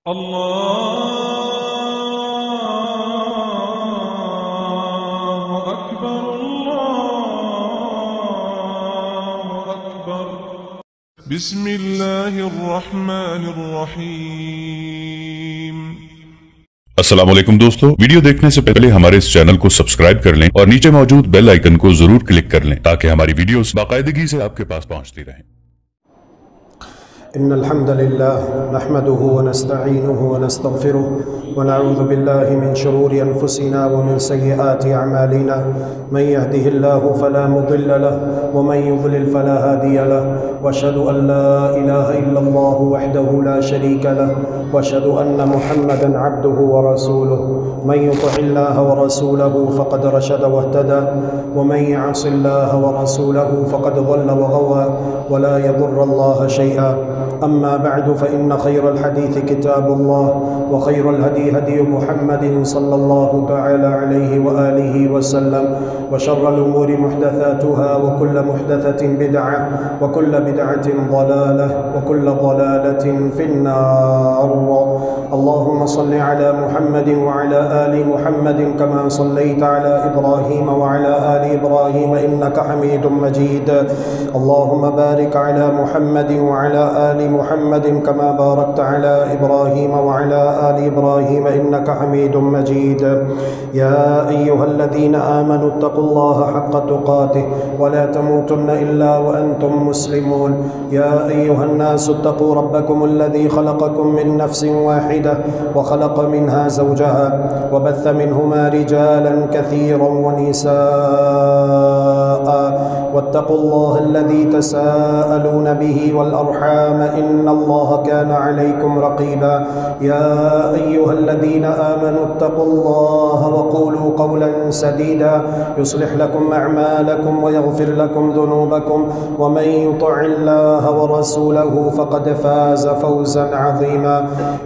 الله أكبر الله أكبر بسم الله الرحمن الرحيم۔ السلام علیکم دوستو، ویڈیو دیکھنے سے پہلے ہمارے اس چینل کو سبسکرائب کر لیں اور نیچے موجود بیل آئیکن کو ضرور کلک کر لیں تاکہ ہماری ویڈیوز باقاعدگی سے آپ کے پاس پہنچتی رہیں۔ إن الحمد لله نحمده ونستعينه ونستغفره ونعوذ بالله من شرور أنفسنا ومن سيئات أعمالنا، من يهده الله فلا مضل له ومن يضلل فلا هادي له، وأشهد أن لا إله إلا الله وحده لا شريك له، وأشهد أن محمدا عبده ورسوله، من يطع الله ورسوله فقد رشد واهتدى، ومن يعص الله ورسوله فقد ضل وغوى، ولا يضر الله شيئا. أما بعد فإن خير الحديث كتاب الله، وخير الهدي هدي محمد صلى الله تعالى عليه وآله وسلم، وشر الأمور محدثاتها، وكل محدثة بدعة، وكل بدعة ضلالة، وكل ضلالة في النار. اللهم صل على محمد وعلى آل محمد كما صليت على إبراهيم وعلى آل إبراهيم إنك حميد مجيد. اللهم بارك على محمد وعلى آل محمد كما باركت على إبراهيم وعلى آل إبراهيم إنك حميد مجيد. يا أيها الذين آمنوا اتقوا الله حق تقاته ولا تموتن إلا وأنتم مسلمون. يا أيها الناس اتقوا ربكم الذي خلقكم من نفس واحدة وخلق منها زوجها وبث منهما رجالا كثيرا ونساء، واتقوا الله الذي تساءلون به والأرحام إن الله كان عليكم رقيبا. يا أيها الذين آمنوا اتقوا الله وقولوا قولا سديدا يصلح لكم أعمالكم ويغفر لكم ذنوبكم، ومن يطع الله ورسوله فقد فاز فوزا عظيما.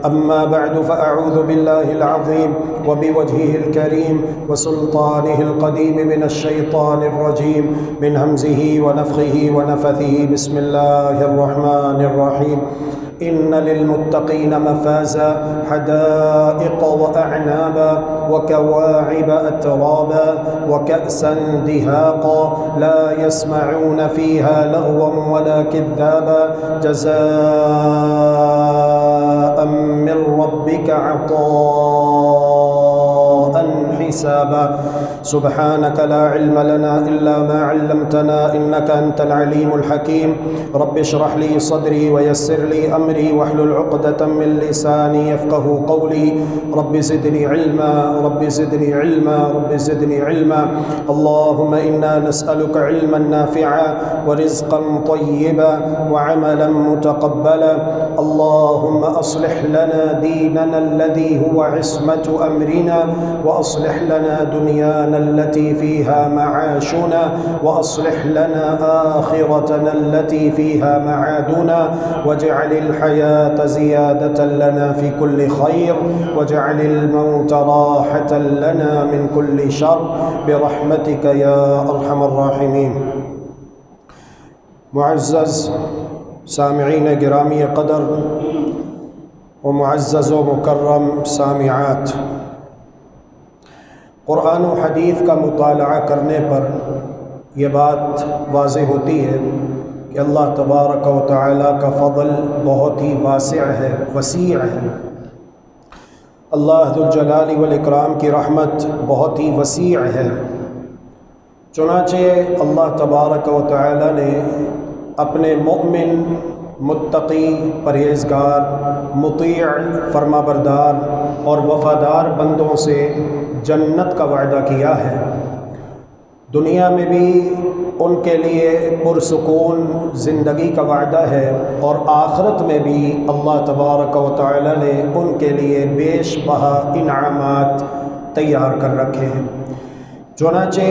أما بعد فأعوذ بالله العظيم وبوجهه الكريم وسلطانه القديم من الشيطان الرجيم، من همزه ونفخه ونفثه. بسم الله الرحمن الرحيم. إن للمتقين مفازا، حدائق وأعنابا وكواعب أترابا وكأسا دهاقا، لا يسمعون فيها لغوا ولا كذابا، جزاء من ربك عطاء حسابا. سبحانك لا علم لنا إلا ما علمتنا إنك أنت العليم الحكيم. رب اشرح لي صدري ويسر لي أمري واحلل عقدة من لساني يفقه قولي. رب زدني علما، رب زدني علما، رب زدني علما. اللهم إنا نسألك علما نافعا ورزقا طيبا وعملا متقبلا. اللهم أصلح لنا ديننا الذي هو عصمة أمرنا، وأصلح لنا دنيانا التي فيها معاشنا، وأصلح لنا آخرتنا التي فيها معادنا، واجعل الحياة زيادة لنا في كل خير، واجعل الموت راحة لنا من كل شر برحمتك يا أرحم الراحمين. معزز سامعین گرامی قدر و معزز و مکرم سامعات، قرآن و حدیث کا مطالعہ کرنے پر یہ بات واضح ہوتی ہے کہ اللہ تبارک و تعالیٰ کا فضل بہت ہی واسع ہے، وسیع ہے. اللہ ذو الجلال والاکرام کی رحمت بہت ہی وسیع ہے. چنانچہ اللہ تبارک و تعالیٰ نے اپنے مؤمن، متقی، پرہیزگار، مطیع، فرما بردار اور وفادار بندوں سے جنت کا وعدہ کیا ہے. دنیا میں بھی ان کے لیے پرسکون زندگی کا وعدہ ہے، اور آخرت میں بھی اللہ تبارک و تعالی نے ان کے لیے بیش بہا انعامات تیار کر رکھے ہیں. چنانچہ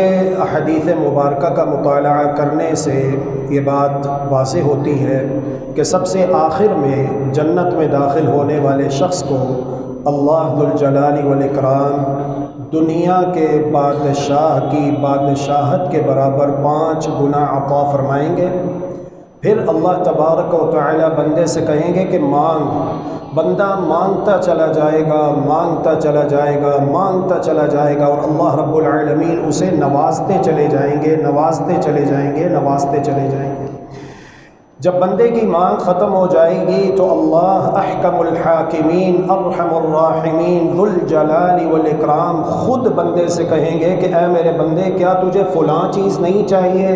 احادیث مبارکہ کا مطالعہ کرنے سے یہ بات واضح ہوتی ہے کہ سب سے آخر میں جنت میں داخل ہونے والے شخص کو اللہ ذو الجلال والاکرام دنیا کے بادشاہ کی بادشاہت کے برابر 5 گنا عطا فرمائیں گے. پھر اللہ تبارک و تعالی بندے سے کہیں گے کہ مانگ۔ بندہ مانگتا چلا جائے گا، مانگتا چلا جائے گا، مانگتا چلا جائے گا، اور اللہ رب العالمین اسے نوازتے چلے جائیں گے، نوازتے چلے جائیں گے، نوازتے چلے جائیں گے۔ جب بندے کی مانگ ختم ہو جائے گی تو اللہ احکم الحاکمین ارحم الراحمین ذو الجلال والاکرام خود بندے سے کہیں گے کہ اے میرے بندے، کیا تجھے فلاں چیز نہیں چاہیے؟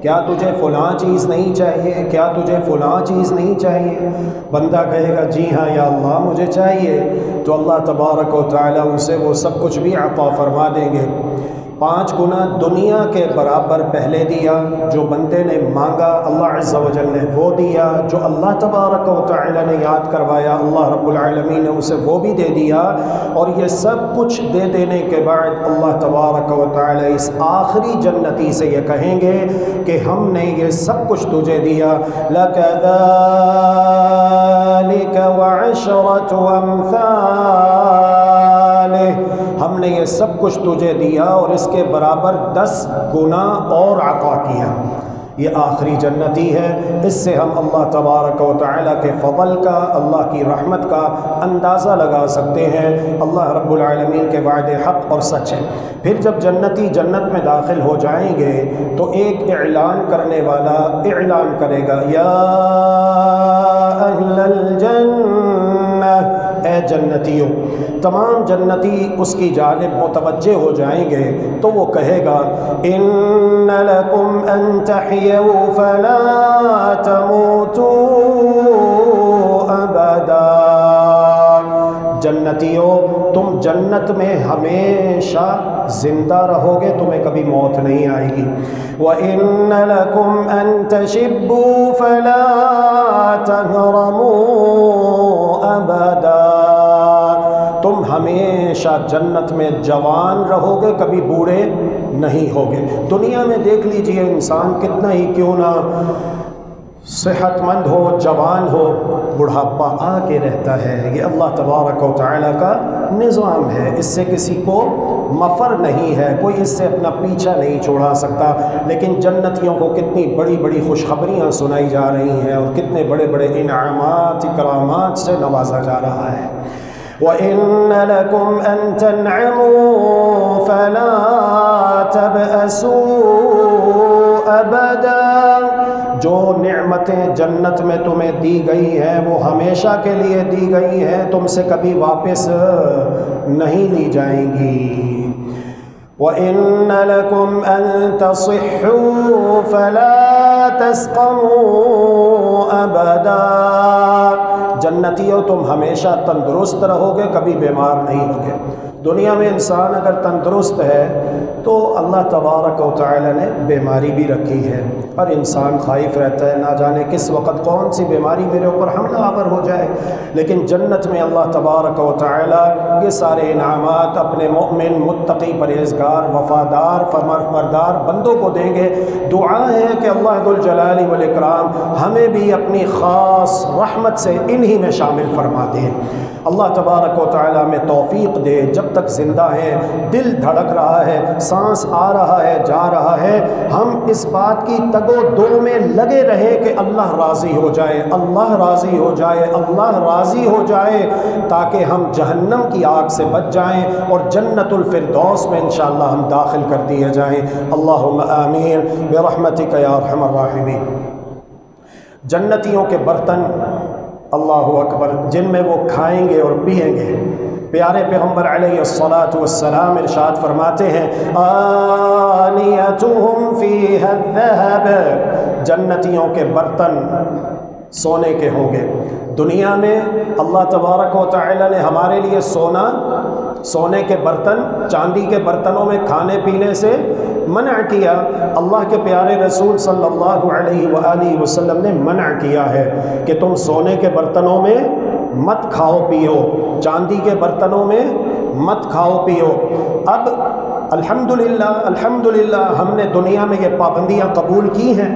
کیا تجھے فلاں چیز نہیں چاہیے؟ کیا تجھے فلاں چیز نہیں چاہیے؟ بندہ کہے گا جی ہاں یا اللہ مجھے چاہیے، تو اللہ تبارک و تعالیٰ اسے وہ سب کچھ بھی عطا فرما دیں گے۔ 5 گنا دنیا کے برابر پہلے دیا، جو بندے نے مانگا اللہ عز و جل نے وہ دیا، جو اللہ تبارک و تعالی نے یاد کروایا اللہ رب العالمین نے اسے وہ بھی دے دیا، اور یہ سب کچھ دے دینے کے بعد اللہ تبارک و تعالی اس آخری جنتی سے یہ کہیں گے کہ ہم نے یہ سب کچھ تجھے دیا، لَكَ ذَلِكَ وَعَشْرَةُ أَمْثَالِهِ، ہم نے یہ سب کچھ تجھے دیا اور اس کے برابر 10 گنا اور عطا کیا۔ یہ آخری جنتی ہے، اس سے ہم اللہ تبارک و تعالیٰ کے فضل کا، اللہ کی رحمت کا اندازہ لگا سکتے ہیں۔ اللہ رب العالمین کے وعدے حق اور سچ ہیں۔ پھر جب جنتی جنت میں داخل ہو جائیں گے تو ایک اعلان کرنے والا اعلان کرے گا، یا اہل الجنہ، اے جنتیوں۔ تمام جنتی اس کی جانب متوجہ ہو جائیں گے تو وہ کہے گا، ان لکم ان تحیوا فلا تموتوا ابدا، جنتیوں تم جنت میں ہمیشہ زندہ رہو گے، تمہیں کبھی موت نہیں آئے گی۔ وَإِنَّ لَكُمْ أَن تَشِبُّوا فَلَا تَهْرَمُوا أَبَدًا، تم ہمیشہ جنت میں جوان رہو گے، کبھی بوڑھے نہیں ہوگے۔ دنیا میں دیکھ لیجئے انسان کتنا ہی کیوں نہ صحت مند ہو، جوان ہو، بڑھاپا آ کے رہتا ہے۔ یہ اللہ تبارک و تعالیٰ کا نظام ہے، اس سے کسی کو مفر نہیں ہے، کوئی اس سے اپنا پیچھا نہیں چھوڑا سکتا۔ لیکن جنتیوں کو کتنی بڑی بڑی خوشخبریاں سنائی جا رہی ہیں اور کتنے بڑے بڑے انعامات اکرامات سے نوازا جا رہا ہے۔ وَإِنَّ لَكُمْ أَن تَنْعَمُوا فَلَا تَبْأَسُوا أَبَدًا، جو نعمتیں جنت میں تمہیں دی گئی ہیں وہ ہمیشہ کے لیے دی گئی ہیں، تم سے کبھی واپس نہیں لی جائیں گی۔ وَإِنَّ لَكُمْ أَن تَصِحُّوا فَلَا تَسْقَمُوا أَبَدًا، جنتیوں تم ہمیشہ تندرست رہو گے، کبھی بیمار نہیں ہوگے۔ دنیا میں انسان اگر تندرست ہے تو اللہ تبارک و تعالی نے بیماری بھی رکھی ہے، اور انسان خائف رہتا ہے نہ جانے کس وقت کون سی بیماری میرے اوپر حملہ آور ہو جائے۔ لیکن جنت میں اللہ تبارک و تعالی یہ سارے انعامات اپنے مؤمن، متقی، پرہیزگار، وفادار، فرمانبردار بندوں کو دیں گے۔ دعا ہے کہ اللہ ذو الجلال والاکرام ہمیں بھی اپنی خاص رحمت سے انہی میں شامل فرما دے۔ اللہ تبارک و تعالی ہمیں توفیق دے، جب تک زندہ ہیں، دل دھڑک رہا ہے، سانس آ رہا ہے، جا رہا ہے، ہم اس بات کی تگ و دو میں لگے رہیں کہ اللہ راضی ہو جائے، اللہ راضی ہو جائے، اللہ راضی ہو جائے، تاکہ ہم جہنم کی آگ سے بچ جائیں اور جنت الفردوس میں انشاءاللہ ہم داخل کر دیے جائیں۔ اللہم آمین برحمتک یا ارحم الراحمین۔ جنتیوں کے برتن اللہ اکبر جن میں وہ کھائیں گے اور پئیں گے، پیارے پیغمبر علیہ الصلاۃ والسلام ارشاد فرماتے ہیں، آنیتہم فیہا الذہب، جنتیوں کے برتن سونے کے ہوں گے۔ دنیا میں اللہ تبارک و تعالی نے ہمارے لیے سونے کے برتن، چاندی کے برتنوں میں کھانے پینے سے منع کیا۔ اللہ کے پیارے رسول صلی اللہ علیہ وآلہ وسلم نے منع کیا ہے کہ تم سونے کے برتنوں میں مت کھاؤ پیو، چاندی کے برتنوں میں مت کھاؤ پیو۔ اب الحمدللہ ہم نے دنیا میں یہ پابندیاں قبول کی ہیں،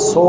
100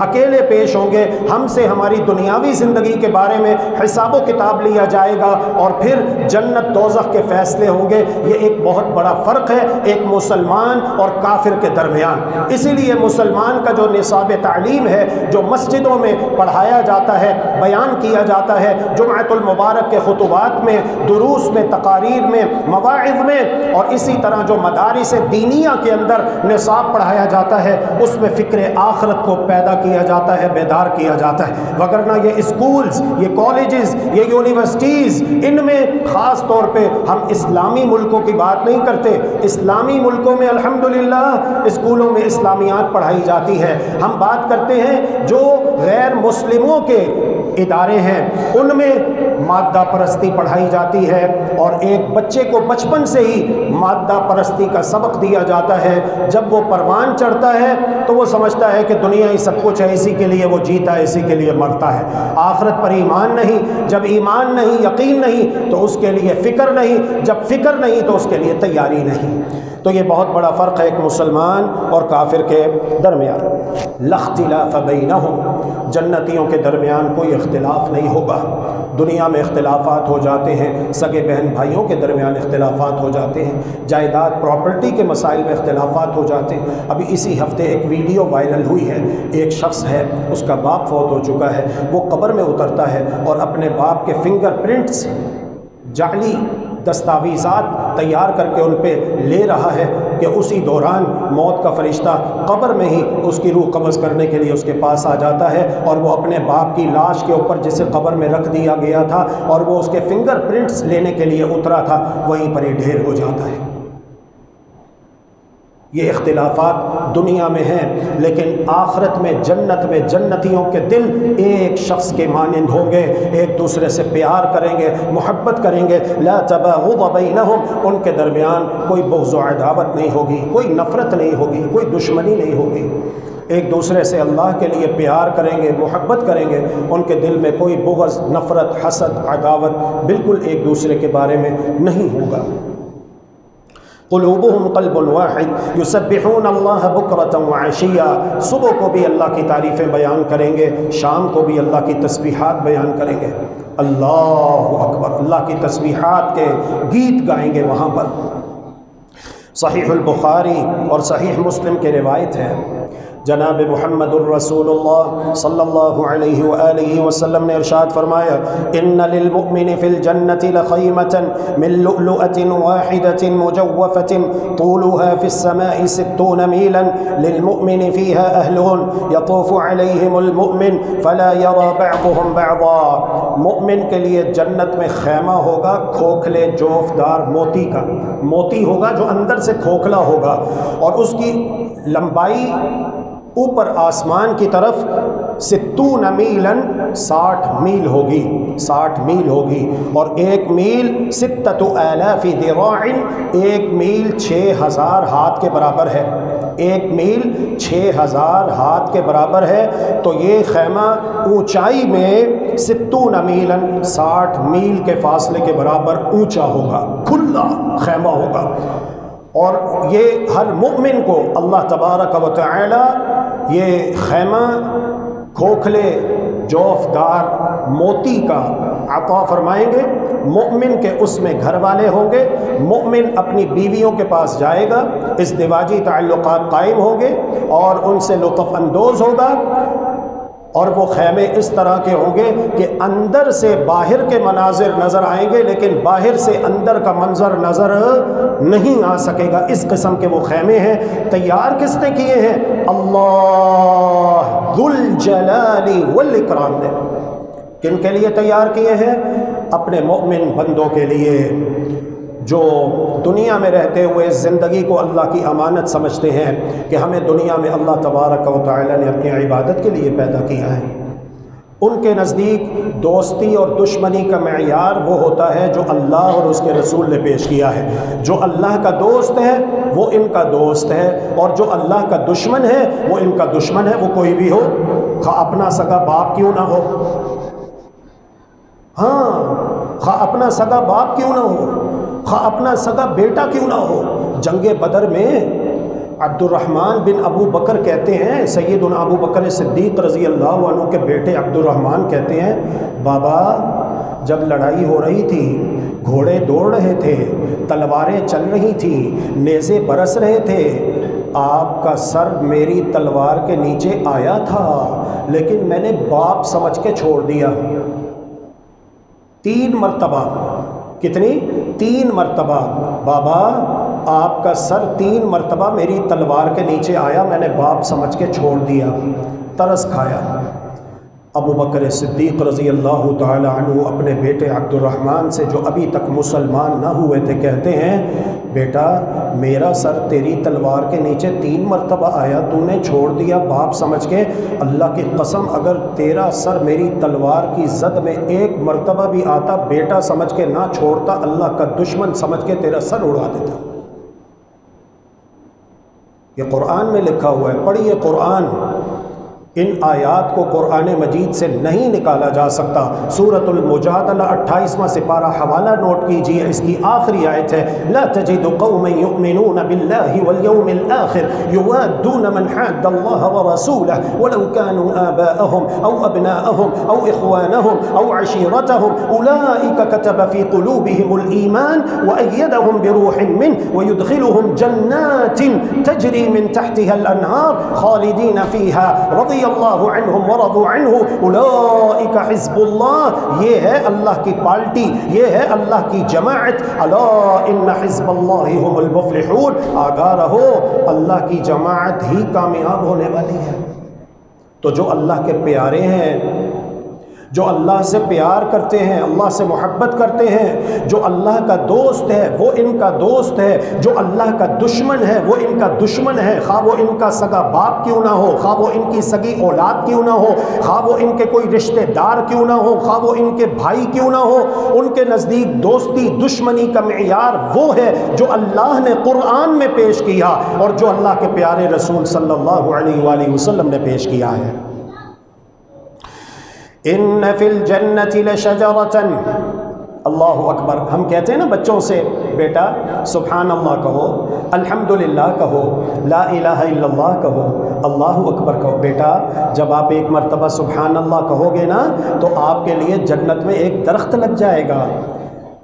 اکیلے پیش ہوں گے، ہم سے ہماری دنیاوی زندگی کے بارے میں حساب و کتاب لیا جائے گا، اور پھر جنت دوزخ کے فیصلے ہوں گے۔ یہ ایک بہت بڑا فرق ہے ایک مسلمان اور کافر کے درمیان۔ اسی لیے مسلمان کا جو نصاب تعلیم ہے، جو مسجدوں میں پڑھایا جاتا ہے، بیان کیا جاتا ہے، جمعۃ المبارک کے خطبات میں، دروس میں، تقاریر میں، مواعظ میں، اور اسی طرح جو مدارس دینیہ کے اندر نصاب پڑھایا جاتا ہے، اس میں فکر آخرت کو پیدا کیا جاتا ہے، بیدار کیا جاتا ہے۔ وگرنہ یہ اسکولز، یہ کالجز، یہ یونیورسٹیز، ان میں خاص طور پہ ہم اسلامی ملکوں کی بات نہیں کرتے۔ اسلامی ملکوں میں الحمدللہ اسکولوں میں اسلامیات پڑھائی جاتی ہے۔ ہم بات کرتے ہیں جو غیر مسلموں کے ادارے ہیں، ان میں مادہ پرستی پڑھائی جاتی ہے، اور ایک بچے کو بچپن سے ہی مادہ پرستی کا سبق دیا جاتا ہے۔ جب وہ پروان چڑھتا ہے تو وہ سمجھتا ہے کہ دنیا ہی سب کچھ ہے، اسی کے لیے وہ جیتا ہے، اسی کے لیے مرتا ہے۔ آخرت پر ایمان نہیں، جب ایمان نہیں، یقین نہیں، تو اس کے لیے فکر نہیں، جب فکر نہیں تو اس کے لیے تیاری نہیں۔ تو یہ بہت بڑا فرق ہے ایک مسلمان اور کافر کے درمیان۔ لا اختلاف بینہم، جنتیوں کے درمیان کوئی اختلاف نہیں ہوگا۔ دنیا میں اختلافات ہو جاتے ہیں، سگے بہن بھائیوں کے درمیان اختلافات ہو جاتے ہیں، جائیداد پراپرٹی کے مسائل میں اختلافات ہو جاتے ہیں۔ ابھی اسی ہفتے ایک ویڈیو وائرل ہوئی ہے، ایک شخص ہے، اس کا باپ فوت ہو چکا ہے، وہ قبر میں اترتا ہے اور اپنے باپ کے فنگر پرنٹس، جعلی دستاویزات تیار کر کے ان پہ لے رہا ہے کہ اسی دوران موت کا فرشتہ قبر میں ہی اس کی روح قبض کرنے کے لیے اس کے پاس آ جاتا ہے، اور وہ اپنے باپ کی لاش کے اوپر جسے قبر میں رکھ دیا گیا تھا اور وہ اس کے فنگر پرنٹس لینے کے لیے اترا تھا، وہیں پر ہی ڈھیر ہو جاتا ہے۔ یہ اختلافات دنیا میں ہیں، لیکن آخرت میں جنت میں جنتیوں کے دل ایک شخص کے مانند ہوں گے، ایک دوسرے سے پیار کریں گے، محبت کریں گے۔ لا تباغض بینہم، ان کے درمیان کوئی بغض و عداوت نہیں ہوگی، کوئی نفرت نہیں ہوگی، کوئی دشمنی نہیں ہوگی، ایک دوسرے سے اللہ کے لیے پیار کریں گے، محبت کریں گے، ان کے دل میں کوئی بغض، نفرت، حسد، عداوت بالکل ایک دوسرے کے بارے میں نہیں ہوگا۔ قلوبهم قلب واحد یسبحون اللہ بکرۃ وعشیا، صبح کو بھی اللہ کی تعریفیں بیان کریں گے، شام کو بھی اللہ کی تسبیحات بیان کریں گے۔ اللہ اکبر، اللہ کی تسبیحات کے گیت گائیں گے وہاں پر۔ صحیح البخاری اور صحیح مسلم کے روایت ہے، جناب محمد الرسول اللہ صلی اللہ علیہ وآلہ وسلم نے ارشاد فرمایا، ان للمؤمن فی الجنة لخیمة من لؤلؤة واحدة مجوفة طولها في السماء 60 میلا للمؤمن فيها أهل يطوف عليهم المؤمن فلا يرى بعضهم بعضا۔ مؤمن کے لیے جنت میں خیمہ ہوگا کھوکھلے جوفدار موتی کا، موتی ہوگا جو اندر سے کھوکھلا ہوگا، اور اس کی لمبائی اوپر آسمان کی طرف 60 میلاً 60 میل ہوگی، 60 میل ہوگی، اور ایک میل 6000 ذراع، ایک میل 6000 ہاتھ کے برابر ہے، ایک میل 6000 ہاتھ کے برابر ہے۔ تو یہ خیمہ اونچائی میں 60 میلاً 60 میل کے فاصلے کے برابر اونچا ہوگا، کھلا خیمہ ہوگا، اور یہ ہر مومن کو اللہ تبارک و تعالی یہ خیمہ کھوکھلے جوفدار موتی کا عطا فرمائیں گے۔ مومن کے اس میں گھر والے ہوں گے، مومن اپنی بیویوں کے پاس جائے گا، ازدواجی تعلقات قائم ہوں گے اور ان سے لطف اندوز ہوگا، اور وہ خیمے اس طرح کے ہوں گے کہ اندر سے باہر کے مناظر نظر آئیں گے لیکن باہر سے اندر کا منظر نظر نہیں آ سکے گا، اس قسم کے وہ خیمے ہیں۔ تیار کس نے کیے ہیں؟ اللہ ذو الجلال والاکرام نے۔ کن کے لیے تیار کیے ہیں؟ اپنے مومن بندوں کے لیے جو دنیا میں رہتے ہوئے زندگی کو اللہ کی امانت سمجھتے ہیں کہ ہمیں دنیا میں اللہ تبارک و تعالی نے اپنی عبادت کے لیے پیدا کیا ہے۔ ان کے نزدیک دوستی اور دشمنی کا معیار وہ ہوتا ہے جو اللہ اور اس کے رسول نے پیش کیا ہے۔ جو اللہ کا دوست ہے وہ ان کا دوست ہے، اور جو اللہ کا دشمن ہے وہ ان کا دشمن ہے، وہ کوئی بھی ہو، خواہ اپنا سگا باپ کیوں نہ ہو، ہاں خواہ اپنا سگا باپ کیوں نہ ہو، خواہ اپنا سگا بیٹا کیوں نہ ہو۔ جنگ بدر میں عبدالرحمن بن ابو بکر کہتے ہیں، سیدنا ابو بکر صدیق رضی اللہ عنہ کے بیٹے عبدالرحمن کہتے ہیں، بابا جب لڑائی ہو رہی تھی، گھوڑے دوڑ رہے تھے، تلواریں چل رہی تھیں، نیزے برس رہے تھے، آپ کا سر میری تلوار کے نیچے آیا تھا، لیکن میں نے باپ سمجھ کے چھوڑ دیا۔ 3 مرتبہ، کتنی؟ 3 مرتبہ بابا آپ کا سر 3 مرتبہ میری تلوار کے نیچے آیا، میں نے باپ سمجھ کے چھوڑ دیا، ترس کھایا۔ ابو بکر صدیق رضی اللہ تعالی عنہ اپنے بیٹے عبدالرحمن سے، جو ابھی تک مسلمان نہ ہوئے تھے، کہتے ہیں، بیٹا میرا سر تیری تلوار کے نیچے 3 مرتبہ آیا، تو نے چھوڑ دیا باپ سمجھ کے، اللہ کی قسم اگر تیرا سر میری تلوار کی زد میں 1 مرتبہ بھی آتا، بیٹا سمجھ کے نہ چھوڑتا، اللہ کا دشمن سمجھ کے تیرا سر اڑا دیتا۔ یہ قرآن میں لکھا ہوا ہے، پڑھیے قرآن۔ ان آیات کو قرآن مجید سے نہیں نکالا جا سکتا۔ سورۃ المجادلہ 28واں سپارہ، حوالہ نوٹ کیجئے، اس کی آخری آیت ہے، لا تجد قوما يؤمنون بالله واليوم الآخر يوادون من حاد الله ورسوله ولو كانوا آباءهم أو أبناءهم أو إخوانهم أو عشيرتهم أولئك كتب في قلوبهم الإيمان وأيدهم بروح منه ويدخلهم جنات تجري من تحتها الأنهار خالدين فيها رضي اللہ عنہم ورضوا عنہ اولئک حزب اللہ۔ یہ ہے اللہ کی پارٹی، یہ ہے اللہ کی جماعت۔ الا ان حزب اللہ هم المفلحون، آگاہ رہو اللہ کی جماعت ہی کامیاب ہونے والی ہے۔ تو جو اللہ کے پیارے ہیں، جو اللہ سے پیار کرتے ہیں، اللہ سے محبت کرتے ہیں، جو اللہ کا دوست ہے وہ ان کا دوست ہے، جو اللہ کا دشمن ہے وہ ان کا دشمن ہے، خواہ وہ ان کا سگا باپ کیوں نہ ہو، خواہ وہ ان کی سگی اولاد کیوں نہ ہو، خواہ وہ ان کے کوئی رشتہ دار کیوں نہ ہو، خواہ وہ ان کے بھائی کیوں نہ ہو، ان کے نزدیک دوستی دشمنی کا معیار وہ ہے جو اللہ نے قرآن میں پیش کیا اور جو اللہ کے پیارے رسول صلی اللہ علیہ وآلہ وسلم نے پیش کیا ہے۔ ان فی الجنت لشجرۃ، اللہ اکبر۔ ہم کہتے ہیں نا بچوں سے، بیٹا سبحان اللہ کہو، الحمدللہ کہو، لا الہ الا اللہ کہو، اللہ اکبر کہو۔ بیٹا جب آپ 1 مرتبہ سبحان اللہ کہو گے نا تو آپ کے لیے جنت میں ایک درخت لگ جائے گا۔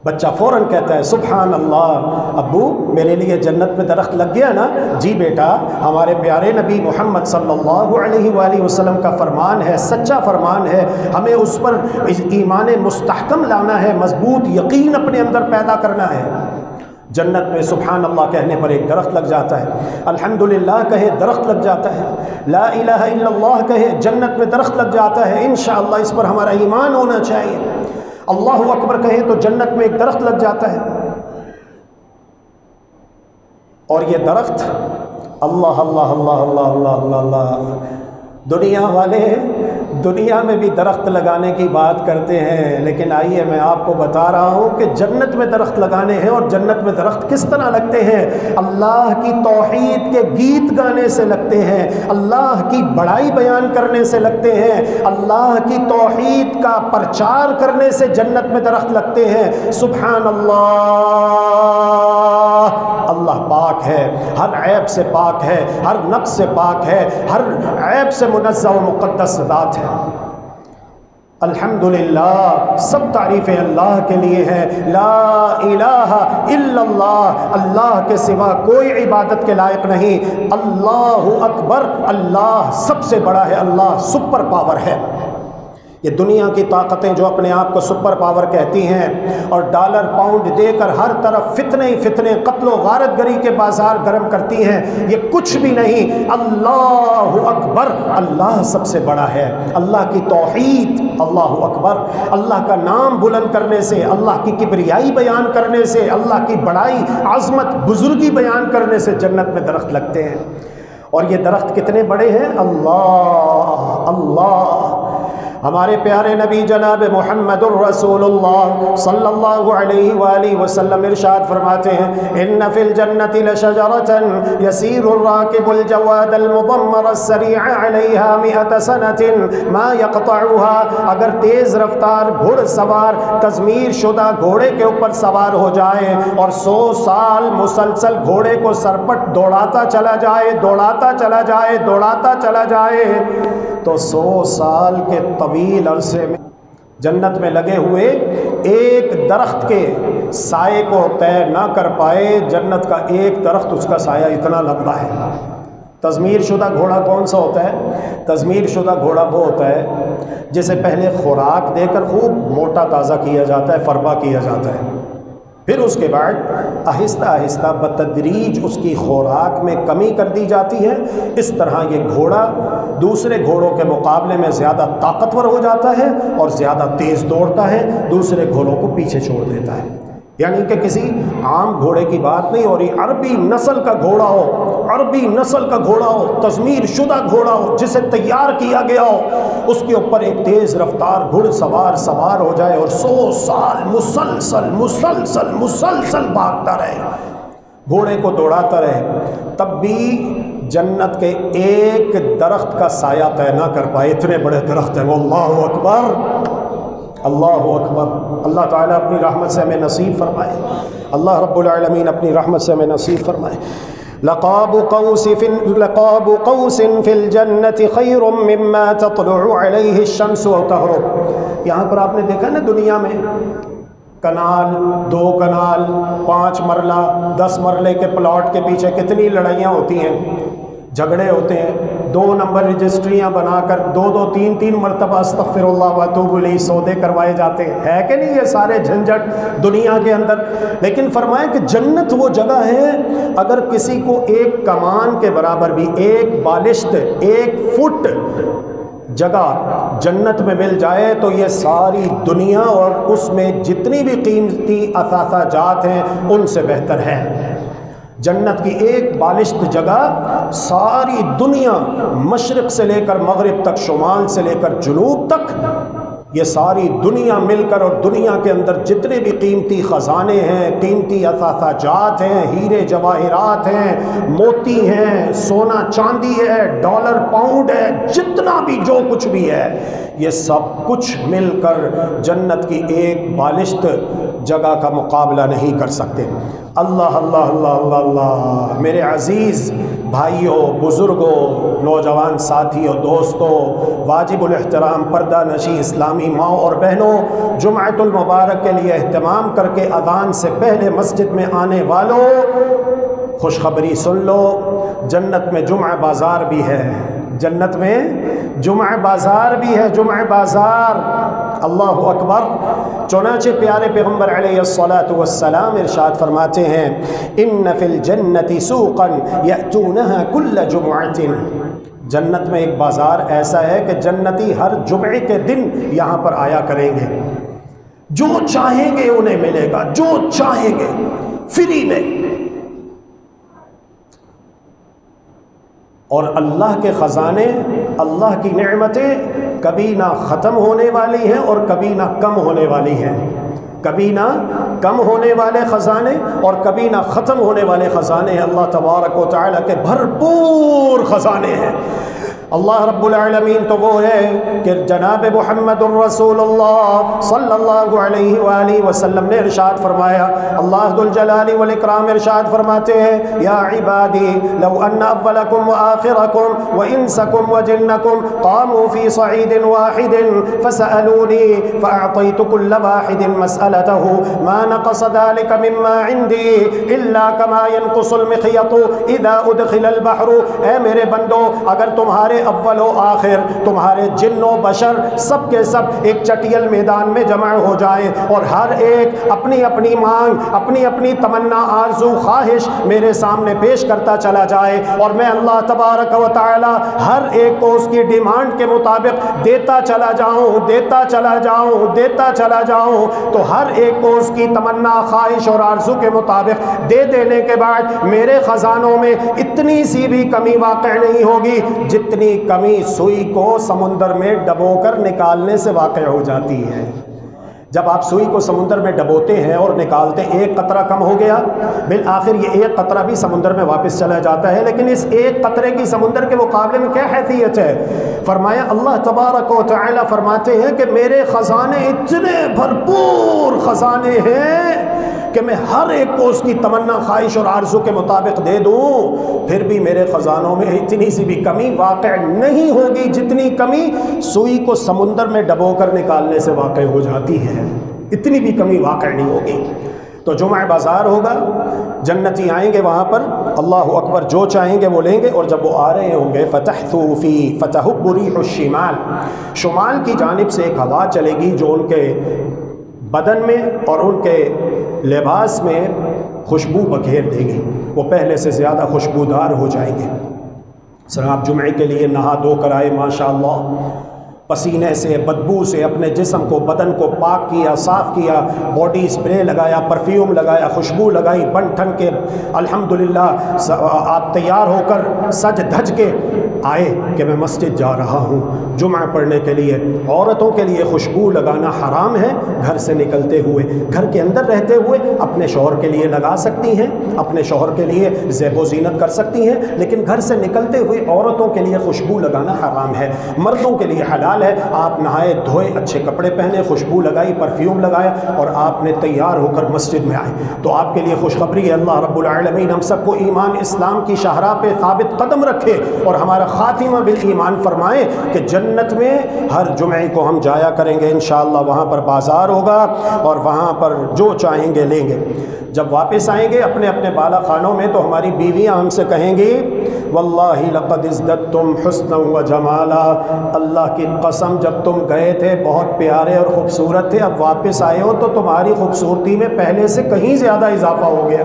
بچہ فوراً کہتا ہے سبحان اللہ، ابو میرے لیے جنت میں درخت لگ گیا نا؟ جی بیٹا، ہمارے پیارے نبی محمد صلی اللہ علیہ وآلہ وسلم کا فرمان ہے، سچا فرمان ہے، ہمیں اس پر ایمان مستحکم لانا ہے، مضبوط یقین اپنے اندر پیدا کرنا ہے۔ جنت میں سبحان اللہ کہنے پر ایک درخت لگ جاتا ہے، الحمدللہ کہے درخت لگ جاتا ہے، لا الہ الا اللہ کہے جنت میں درخت لگ جاتا ہے۔ انشاءاللہ اس پر ہمارا ایمان ہونا چاہیے۔ اللہ اکبر کہے تو جنت میں ایک درخت لگ جاتا ہے، اور یہ درخت اللہ اللہ اللہ اللہ اللہ اللہ اللہ۔ دنیا والے دنیا میں بھی درخت لگانے کی بات کرتے ہیں، لیکن آئیے میں آپ کو بتا رہا ہوں کہ جنت میں درخت لگانے ہیں، اور جنت میں درخت کس طرح لگتے ہیں؟ اللہ کی توحید کے گیت گانے سے لگتے ہیں، اللہ کی بڑائی بیان کرنے سے لگتے ہیں، اللہ کی توحید کا پرچار کرنے سے جنت میں درخت لگتے ہیں۔ سبحان اللہ، اللہ پاک ہے، ہر عیب سے پاک ہے، ہر نقص سے پاک ہے، ہر عیب سے منزہ و مقدس ذات ہے۔ الحمدللہ، سب تعریفیں اللہ کے لیے ہیں۔ لا الہ الا اللہ، اللہ کے سوا کوئی عبادت کے لائق نہیں۔ اللہ اکبر، اللہ سب سے بڑا ہے، اللہ سپر پاور ہے۔ یہ دنیا کی طاقتیں جو اپنے آپ کو سپر پاور کہتی ہیں اور ڈالر پاؤنڈ دے کر ہر طرف فتنے ہی فتنے، قتل و غارت گری کے بازار گرم کرتی ہیں، یہ کچھ بھی نہیں۔ اللہ اکبر، اللہ سب سے بڑا ہے۔ اللہ کی توحید، اللہ اکبر، اللہ کا نام بلند کرنے سے، اللہ کی کبریائی بیان کرنے سے، اللہ کی بڑائی، عظمت، بزرگی بیان کرنے سے جنت میں درخت لگتے ہیں۔ اور یہ درخت کتنے بڑے ہیں؟ اللہ اللہ ہمارے پیارے نبی جناب محمد الرسول اللہ صلی اللہ علیہ وآلہ وسلم ارشاد فرماتے ہیں ان فی الجنت لشجرۃ یسیر الراکب الجواد المضمر السریع علیہا 100 سنۃ ما یقطعها، اگر تیز رفتار گھڑ سوار تضمیر شدہ گھوڑے کے اوپر سوار ہو جائے اور 100 سال مسلسل گھوڑے کو سرپٹ دوڑاتا چلا جائے دوڑاتا چلا جائے دوڑاتا چلا جائے تو 100 سال کے طویل عرصے میں جنت میں لگے ہوئے ایک درخت کے سائے کو طے نہ کر پائے۔ جنت کا ایک درخت اس کا سایہ اتنا لمبا ہے۔ تضمیر شدہ گھوڑا کون سا ہوتا ہے؟ تضمیر شدہ گھوڑا وہ ہوتا ہے جسے پہلے خوراک دے کر خوب موٹا تازہ کیا جاتا ہے، فربا کیا جاتا ہے، پھر اس کے بعد آہستہ آہستہ بتدریج اس کی خوراک میں کمی کر دی جاتی ہے۔ اس طرح یہ گھوڑا دوسرے گھوڑوں کے مقابلے میں زیادہ طاقتور ہو جاتا ہے اور زیادہ تیز دوڑتا ہے، دوسرے گھوڑوں کو پیچھے چھوڑ دیتا ہے۔ یعنی کہ کسی عام گھوڑے کی بات نہیں ہو رہی، عربی نسل کا گھوڑا ہو، عربی نسل کا گھوڑا ہو، تضمیر شدہ گھوڑا ہو جسے تیار کیا گیا ہو، اس کے اوپر ایک تیز رفتار گھڑ سوار ہو جائے اور 100 سال مسلسل بھاگتا رہے، گھوڑے کو دوڑاتا رہے، تب بھی جنت کے ایک درخت کا سایہ طے نہ کر پائے، اتنے بڑے درخت ہیں وہ۔ اللہ اکبر، اللہ اکبر۔ اللہ تعالیٰ اپنی رحمت سے ہمیں نصیب فرمائے، اللہ رب العالمین اپنی رحمت سے ہمیں نصیب فرمائے۔ لقاب قوس فی الجنت خیر مما تطلع علیہ الشمس وتغرب۔ یہاں پر آپ نے دیکھا نا دنیا میں کنال، 2 کنال، 5 مرلہ، 10 مرلے کے پلاٹ کے پیچھے کتنی لڑائیاں ہوتی ہیں، جھگڑے ہوتے ہیں، 2 نمبر رجسٹریاں بنا کر 2 3 مرتبہ استغفر اللہ واتوب الیہ سودے کروائے جاتے ہیں، ہے کہ نہیں یہ سارے جھنجھٹ دنیا کے اندر؟ لیکن فرمائیں کہ جنت وہ جگہ ہے اگر کسی کو ایک کمان کے برابر بھی، ایک بالشت، 1 فٹ جگہ جنت میں مل جائے تو یہ ساری دنیا اور اس میں جتنی بھی قیمتی اثاثہ جات ہیں ان سے بہتر ہے۔ جنت کی ایک بالشت جگہ ساری دنیا، مشرق سے لے کر مغرب تک، شمال سے لے کر جنوب تک، یہ ساری دنیا مل کر اور دنیا کے اندر جتنے بھی قیمتی خزانے ہیں، قیمتی اثاثہ جات ہیں، ہیرے جواہرات ہیں، موتی ہیں، سونا چاندی ہے، ڈالر پاؤنڈ ہے، جتنا بھی جو کچھ بھی ہے، یہ سب کچھ مل کر جنت کی ایک بالشت جگہ کا مقابلہ نہیں کر سکتے۔ اللہ اللہ اللہ اللہ اللہ۔ میرے عزیز بھائیوں، بزرگوں، نوجوان ساتھیوں، دوستوں، واجب الاحترام پردہ نشی اسلامی ماں اور بہنوں، جمعۃ المبارک کے لیے اہتمام کر کے اذان سے پہلے مسجد میں آنے والوں، خوشخبری سن لو، جنت میں جمعہ بازار بھی ہے، جنت میں جمعہ بازار بھی ہے، جمعہ بازار۔ اللہ اکبر۔ چنانچہ پیارے پیغمبر علیہ الصلاۃ والسلام ارشاد فرماتے ہیں ان فی الجنت سوقا یأتونها کل جمعۃ، جنت میں ایک بازار ایسا ہے کہ جنتی ہر جمعے کے دن یہاں پر آیا کریں گے، جو چاہیں گے انہیں ملے گا، جو چاہیں گے فری میں، اور اللہ کے خزانے، اللہ کی نعمتیں کبھی نہ ختم ہونے والی ہیں اور کبھی نہ کم ہونے والی ہیں، کبھی نہ کم ہونے والے خزانے اور کبھی نہ ختم ہونے والے خزانے ہیں۔ اللہ تبارک و تعالیٰ کے بھرپور خزانے ہیں۔ اللہ رب العالمین تو وہ ہے کہ جناب محمد الرسول اللہ صلی اللہ علیہ وآلہ وسلم نے ارشاد فرمایا، اللہ ذو الجلال والاکرام ارشاد فرماتے ہیں یا عبادی لو ان اولکم وآخرکم وانسکم وجنکم قاموا فی صعید واحد فسألونی فاعطیت کل واحد مسألته ما نقص ذلك مما عندی الا كما ينقص المخيط اذا ادخل البحر۔ اے میرے بندو، اگر تمہارے اول و آخر، تمہارے جن و بشر سب کے سب ایک چٹیل میدان میں جمع ہو جائیں اور ہر ایک اپنی اپنی مانگ، اپنی اپنی تمنا، آرزو، خواہش میرے سامنے پیش کرتا چلا جائے اور میں اللہ تبارک و تعالی ہر ایک کو اس کی ڈیمانڈ کے مطابق دیتا چلا جاؤں، دیتا چلا جاؤں، دیتا چلا جاؤں، تو ہر ایک کو اس کی تمنا، خواہش اور آرزو کے مطابق دے دینے کے بعد میرے خزانوں میں اتنی سی بھی کمی واقع نہیں ہوگی جتنی جتنی کمی سوئی کو سمندر میں ڈبو کر نکالنے سے واقع ہو جاتی ہے۔ جب آپ سوئی کو سمندر میں ڈبوتے ہیں اور نکالتے ہیں، ایک قطرہ کم ہو گیا، بالآخر یہ ایک قطرہ بھی سمندر میں واپس چلا جاتا ہے، لیکن اس ایک قطرے کی سمندر کے مقابلے میں کیا حیثیت ہے؟ فرمایا اللہ تبارک و تعالی فرماتے ہیں کہ میرے خزانے اتنے بھرپور خزانے ہیں کہ میں ہر ایک کو اس کی تمنا، خواہش اور آرزو کے مطابق دے دوں، پھر بھی میرے خزانوں میں اتنی سی بھی کمی واقع نہیں ہوگی جتنی کمی سوئی کو سمندر میں ڈبو کر نکالنے سے واقع ہو جاتی ہے، اتنی بھی کمی واقع نہیں ہوگی۔ تو جمعہ بازار ہوگا، جنتی آئیں گے وہاں پر، اللہ اکبر، جو چاہیں گے وہ لیں گے، اور جب وہ آ رہے ہوں گے فتحثو فی فتحب ریح الشمال، شمال کی جانب سے ایک ہوا چلے گی جو ان کے بدن میں اور ان کے لباس میں خوشبو بکھیر دے گی، وہ پہلے سے زیادہ خوشبودار ہو جائیں گے۔ سر آپ جمعے کے لیے نہا دھو کر آئے، ماشاءاللہ، پسینے سے، بدبو سے اپنے جسم کو، بدن کو پاک کیا، صاف کیا، باڈی اسپرے لگایا، پرفیوم لگایا، خوشبو لگائی، بن ٹھن کے الحمدللہ آپ تیار ہو کر سج دھج کے آئے کہ میں مسجد جا رہا ہوں جمعہ پڑھنے کے لیے۔ عورتوں کے لیے خوشبو لگانا حرام ہے، گھر سے نکلتے ہوئے، گھر کے اندر رہتے ہوئے اپنے شوہر کے لیے لگا سکتی ہیں، اپنے شوہر کے لیے زیب و زینت کر سکتی ہیں، لیکن گھر سے نکلتے ہوئے عورتوں کے لیے خوشبو لگانا حرام ہے۔ مردوں کے لیے حلال ہے، آپ نہائے دھوئے، اچھے کپڑے پہنے، خوشبو لگائی، پرفیوم لگایا اور آپ نے تیار ہو کر مسجد میں آئے، تو آپ کے لیے خوشخبری ہے، اللہ رب العالمین ہم سب کو ایمان اسلام کی شاہراہ پہ ثابت قدم رکھے اور ہمارا خاتمہ بالایمان فرمائے کہ جنت میں ہر جمعے کو ہم جایا کریں گے انشاءاللہ، وہاں پر بازار ہوگا اور وہاں پر جو چاہیں گے لیں گے۔ جب واپس آئیں گے اپنے اپنے بالا خانوں میں تو ہماری بیویاں ہم سے کہیں گی واللہ لقد ازددتم حسنا و جمالا، اللہ کی قسم جب تم گئے تھے بہت پیارے اور خوبصورت تھے، اب واپس آئے ہو تو تمہاری خوبصورتی میں پہلے سے کہیں زیادہ اضافہ ہو گیا۔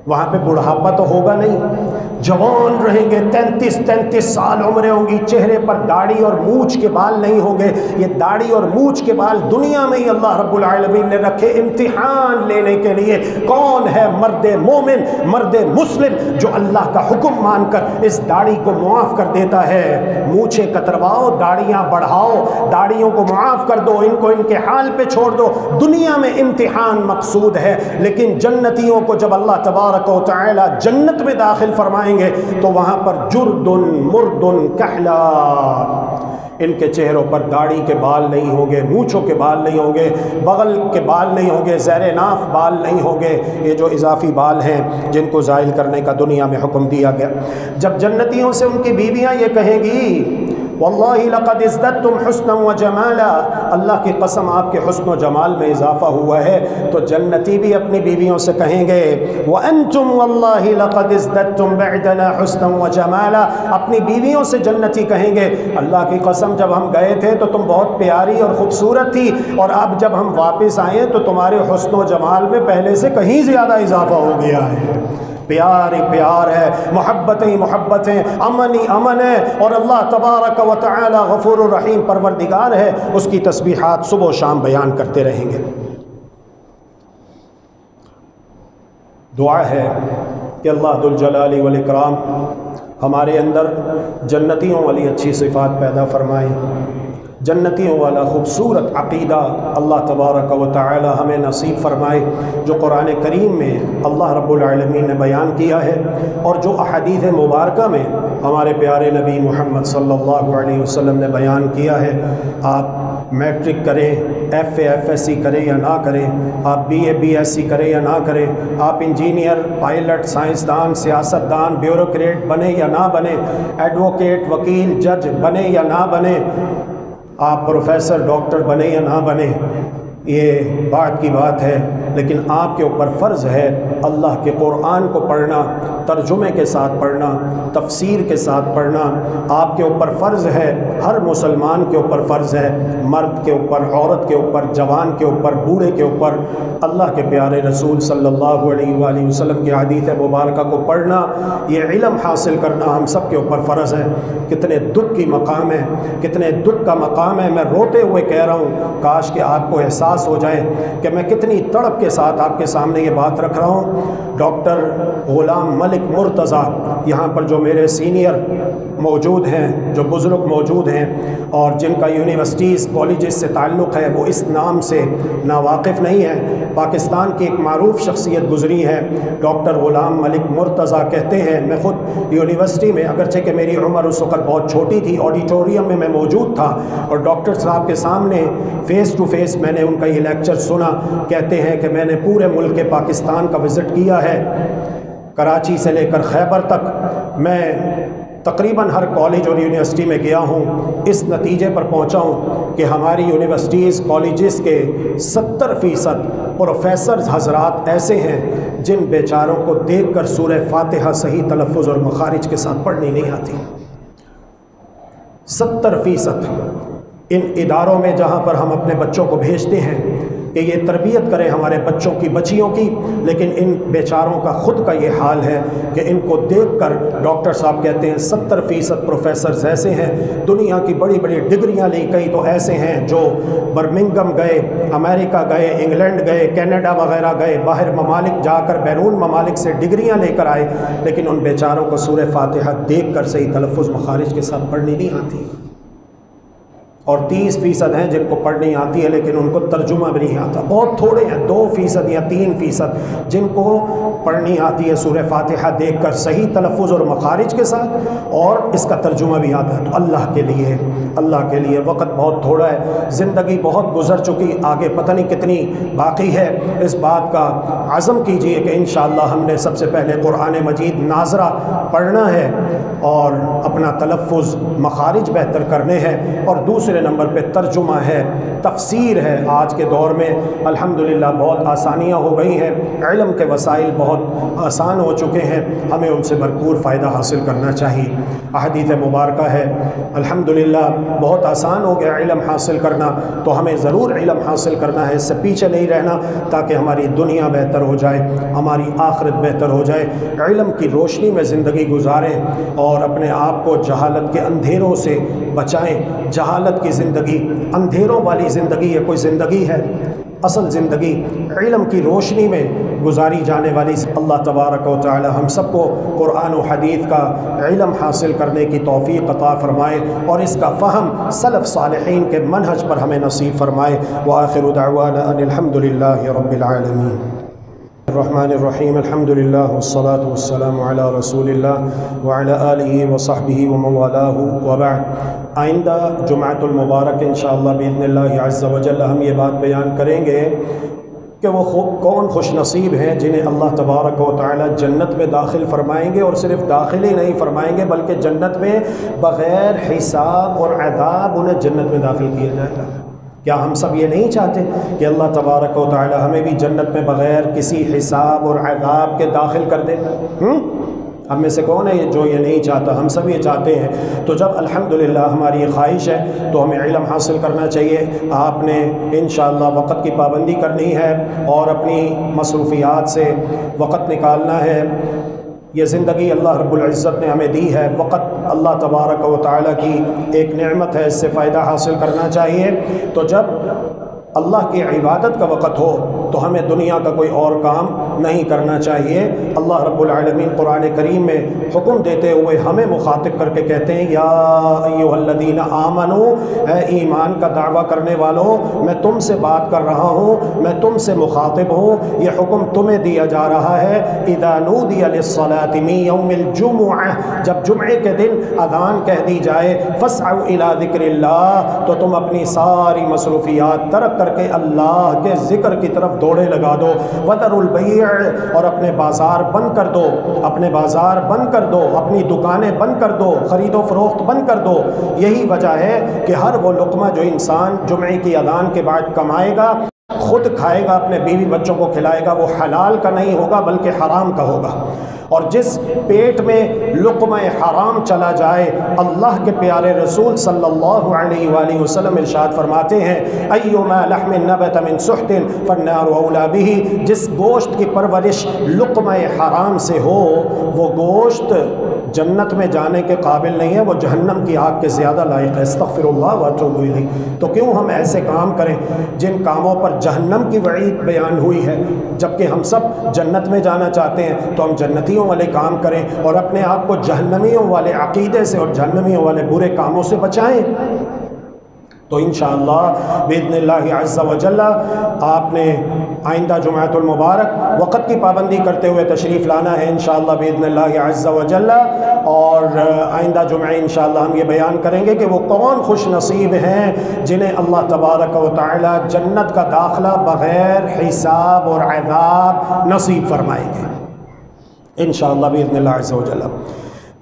وہاں پہ بڑھاپا تو ہوگا نہیں، جوان رہیں گے، 33 سال عمریں ہوں گی، چہرے پر داڑھی اور مونچھ کے بال نہیں ہوں گے۔ یہ داڑھی اور مونچھ کے بال دنیا میں ہی اللہ رب العالمین نے رکھے امتحان لینے کے لیے، کون ہے مرد مومن، مرد مسلم جو اللہ کا حکم مان کر اس داڑھی کو معاف کر دیتا ہے۔ مونچھیں کترواؤ، داڑھیاں بڑھاؤ، داڑھیوں کو معاف کر دو، ان کو ان کے حال پہ چھوڑ دو، دنیا میں امتحان مقصود ہے، لیکن جنتیوں کو جب اللہ تبارک و تعالی جنت میں داخل فرمائیں گے تو وہاں پر جرد مرد کحلا، ان کے چہروں پر داڑھی کے بال نہیں ہوں گے، مونچھوں کے بال نہیں ہوں گے، بغل کے بال نہیں ہوں گے، زیر ناف بال نہیں ہوں گے، یہ جو اضافی بال ہیں جن کو زائل کرنے کا دنیا میں حکم دیا گیا۔ جب جنتیوں سے ان کی بیویاں یہ کہیں گی واللہ لقد ازددتم حسنا و جمالا، اللہ کی قسم آپ کے حسن و جمال میں اضافہ ہوا ہے، تو جنتی بھی اپنی بیویوں سے کہیں گے وانتم واللہ لقد ازددتم بعدنا حسنا و جمالا، اپنی بیویوں سے جنتی کہیں گے اللہ کی قسم جب ہم گئے تھے تو تم بہت پیاری اور خوبصورت تھی، اور اب جب ہم واپس آئے تو تمہارے حسن و جمال میں پہلے سے کہیں زیادہ اضافہ ہو گیا ہے۔ پیار ہی پیار ہے، محبتیں ہی محبتیں، امن ہی امن ہے، اور اللہ تبارک و تعالی غفور الرحیم پروردگار ہے، اس کی تسبیحات صبح و شام بیان کرتے رہیں گے۔ دعا ہے کہ اللہ ذوالجلال والاکرام ہمارے اندر جنتیوں والی اچھی صفات پیدا فرمائے، جنتیوں والا خوبصورت عقیدہ اللہ تبارک و تعالی ہمیں نصیب فرمائے، جو قرآن کریم میں اللہ رب العالمین نے بیان کیا ہے اور جو احادیث مبارکہ میں ہمارے پیارے نبی محمد صلی اللہ علیہ وسلم نے بیان کیا ہے۔ آپ میٹرک کریں، F A F S C کریں یا نہ کریں، آپ B A B S C کریں یا نہ کریں، آپ انجینئر، پائلٹ، سائنسدان، سیاستدان، بیوروکریٹ بنے یا نہ بنے، ایڈوکیٹ، وکیل، جج بنے یا نہ بنے، آپ پروفیسر، ڈاکٹر بنے یا نہ بنے، یہ بعد کی بات ہے، لیکن آپ کے اوپر فرض ہے اللہ کے قرآن کو پڑھنا، ترجمے کے ساتھ پڑھنا، تفسیر کے ساتھ پڑھنا۔ آپ کے اوپر فرض ہے، ہر مسلمان کے اوپر فرض ہے، مرد کے اوپر، عورت کے اوپر، جوان کے اوپر، بوڑھے کے اوپر، اللہ کے پیارے رسول صلی اللہ علیہ وآلہ وسلم کی حدیث مبارکہ کو پڑھنا، یہ علم حاصل کرنا ہم سب کے اوپر فرض ہے۔ کتنے دکھ کی مقام ہے، کتنے دکھ کا مقام ہے، میں روتے ہوئے کہہ رہا ہوں، کاش کہ آپ کو احساس ہو جائے کہ میں کتنی تڑپ کے کے ساتھ آپ کے سامنے یہ بات رکھ رہا ہوں۔ ڈاکٹر غلام ملک مرتضیٰ یہاں پر جو میرے سینئر موجود ہیں، جو بزرگ موجود ہیں اور جن کا یونیورسٹیز کالجز سے تعلق ہے، وہ اس نام سے ناواقف نہیں ہیں۔ پاکستان کی ایک معروف شخصیت گزری ہے، ڈاکٹر غلام ملک مرتضیٰ کہتے ہیں، میں خود یونیورسٹی میں، اگرچہ کہ میری عمر اس وقت بہت چھوٹی تھی، آڈیٹوریم میں موجود تھا اور ڈاکٹر صاحب کے سامنے فیس ٹو فیس میں نے ان کا یہ لیکچر سنا۔ کہتے ہیں کہ میں نے پورے ملک پاکستان کا وزٹ کیا ہے، کراچی سے لے کر خیبر تک میں تقریباً ہر کالج اور یونیورسٹی میں گیا ہوں، اس نتیجے پر پہنچا ہوں کہ ہماری یونیورسٹیز کالجز کے 70% پروفیسرز حضرات ایسے ہیں جن بیچاروں کو دیکھ کر سورہ فاتحہ صحیح تلفظ اور مخارج کے ساتھ پڑھنی نہیں آتی۔ 70% ان اداروں میں جہاں پر ہم اپنے بچوں کو بھیجتے ہیں کہ یہ تربیت کریں ہمارے بچوں کی بچیوں کی، لیکن ان بیچاروں کا خود کا یہ حال ہے کہ ان کو دیکھ کر ڈاکٹر صاحب کہتے ہیں 70% پروفیسرز ایسے ہیں، دنیا کی بڑی بڑی ڈگریاں لی، کئی تو ایسے ہیں جو برمنگم گئے، امریکہ گئے، انگلینڈ گئے، کینیڈا وغیرہ گئے، باہر ممالک جا کر بیرون ممالک سے ڈگریاں لے کر آئے، لیکن ان بیچاروں کو سورہ فاتحہ دیکھ کر صحیح تلفظ مخارج کے ساتھ پڑھنی نہیں آتی۔ اور 30% ہیں جن کو پڑھنی آتی ہے لیکن ان کو ترجمہ بھی نہیں آتا۔ بہت تھوڑے ہیں، 2% یا 3% جن کو پڑھنی آتی ہے سورہ فاتحہ دیکھ کر صحیح تلفظ اور مخارج کے ساتھ، اور اس کا ترجمہ بھی آتا ہے۔ تو اللہ کے لیے وقت بہت تھوڑا ہے، زندگی بہت گزر چکی، آگے پتہ نہیں کتنی باقی ہے۔ اس بات کا عزم کیجئے کہ انشاءاللہ ہم نے سب سے پہلے قرآن مجید ناظرہ پڑھنا ہے اور اپنا تلفظ مخارج بہتر کرنے ہیں، اور دوسرے نمبر پہ ترجمہ ہے، تفسیر ہے۔ آج کے دور میں الحمدللہ بہت آسانیاں ہو گئی ہیں، علم کے وسائل بہت آسان ہو چکے ہیں، ہمیں ان سے بھرپور فائدہ حاصل کرنا چاہیے۔ احادیث مبارکہ ہے، الحمدللہ بہت آسان ہو گیا علم حاصل کرنا، تو ہمیں ضرور علم حاصل کرنا ہے، اس سے پیچھے نہیں رہنا، تاکہ ہماری دنیا بہتر ہو جائے، ہماری آخرت بہتر ہو جائے۔ علم کی روشنی میں زندگی گزاریں اور اپنے آپ کو جہالت کے اندھیروں سے بچائیں۔ جہالت کی زندگی، اندھیروں والی زندگی یہ کوئی زندگی ہے؟ اصل زندگی علم کی روشنی میں گزاری جانے والی۔ اللہ تبارک و تعالی ہم سب کو قرآن و حدیث کا علم حاصل کرنے کی توفیق عطا فرمائے اور اس کا فہم سلف صالحین کے منہج پر ہمیں نصیب فرمائے۔ وآخر دعوانا ان الحمد للہ رب العالمین۔ الرحمن الرحیم، الحمد للہ والصلاة والسلام علی رسول اللہ وعلی آلہ وصحبہ ومن والاه وبعد۔ آئندہ جمعۃ المبارک انشاءاللہ باذن اللہ عز و جل ہم یہ بات بیان کریں گے کہ وہ کون خوش نصیب ہیں جنہیں اللہ تبارک و تعالی جنت میں داخل فرمائیں گے، اور صرف داخل ہی نہیں فرمائیں گے بلکہ جنت میں بغیر حساب اور عذاب انہیں جنت میں داخل کیا جائے گا۔ کیا ہم سب یہ نہیں چاہتے کہ اللہ تبارک و تعالی ہمیں بھی جنت میں بغیر کسی حساب اور عذاب کے داخل کر دے؟ ہم میں سے کون ہے جو یہ نہیں چاہتا؟ ہم سب یہ چاہتے ہیں۔ تو جب الحمدللہ ہماری یہ خواہش ہے تو ہمیں علم حاصل کرنا چاہیے۔ آپ نے انشاءاللہ وقت کی پابندی کرنی ہے اور اپنی مصروفیات سے وقت نکالنا ہے۔ یہ زندگی اللہ رب العزت نے ہمیں دی ہے، وقت اللہ تبارک و تعالیٰ کی ایک نعمت ہے، اس سے فائدہ حاصل کرنا چاہیے۔ تو جب اللہ کی عبادت کا وقت ہو تو ہمیں دنیا کا کوئی اور کام نہیں کرنا چاہیے۔ اللہ رب العالمین قرآن کریم میں حکم دیتے ہوئے ہمیں مخاطب کر کے کہتے ہیں، یا ایھا الذین آمنوا، اے ایمان کا دعویٰ کرنے والوں، میں تم سے بات کر رہا ہوں، میں تم سے مخاطب ہوں، یہ حکم تمہیں دیا جا رہا ہے۔ اذا نودی للصلاۃ من یوم الجمعہ، جب جمعے کے دن اذان کہہ دی جائے، فاسعوا الی ذکر اللہ، تو تم اپنی ساری مصروفیات ترک کر کے اللہ کے ذکر کی طرف دوڑے لگا دو۔ وذروا البیع، اور اپنے بازار بند کر دو، اپنے بازار بند کر دو، اپنی دکانیں بند کر دو، خرید و فروخت بند کر دو۔ یہی وجہ ہے کہ ہر وہ لقمہ جو انسان جمعے کی اذان کے بعد کمائے گا، خود کھائے گا، اپنے بیوی بچوں کو کھلائے گا، وہ حلال کا نہیں ہوگا بلکہ حرام کا ہوگا۔ اور جس پیٹ میں لقمہ حرام چلا جائے، اللہ کے پیارے رسول صلی اللہ علیہ وآلہ وسلم ارشاد فرماتے ہیں، ایما لحم نبت من سحت فالنار اولی بہ، جس گوشت کی پرورش لقمہ حرام سے ہو، وہ گوشت جنت میں جانے کے قابل نہیں ہے، وہ جہنم کی آگ کے زیادہ لائق ہے۔ استغفر اللہ و اتوب الیہ۔ تو کیوں ہم ایسے کام کریں جن کاموں پر جہنم کی وعید بیان ہوئی ہے، جبکہ ہم سب جنت میں جانا چاہتے ہیں؟ تو ہم جنتیوں والے کام کریں اور اپنے آپ کو جہنمیوں والے عقیدے سے اور جہنمیوں والے برے کاموں سے بچائیں۔ تو انشاءاللہ بإذن اللہ عز و جل آپ نے آئندہ جمعۃ المبارک وقت کی پابندی کرتے ہوئے تشریف لانا ہے انشاءاللہ بإذن اللہ عز و جل، اور آئندہ جمعہ انشاءاللہ ہم یہ بیان کریں گے کہ وہ کون خوش نصیب ہیں جنہیں اللہ تبارک و تعالی جنت کا داخلہ بغیر حساب اور عذاب نصیب فرمائیں گے انشاءاللہ بإذن اللہ عز و جل۔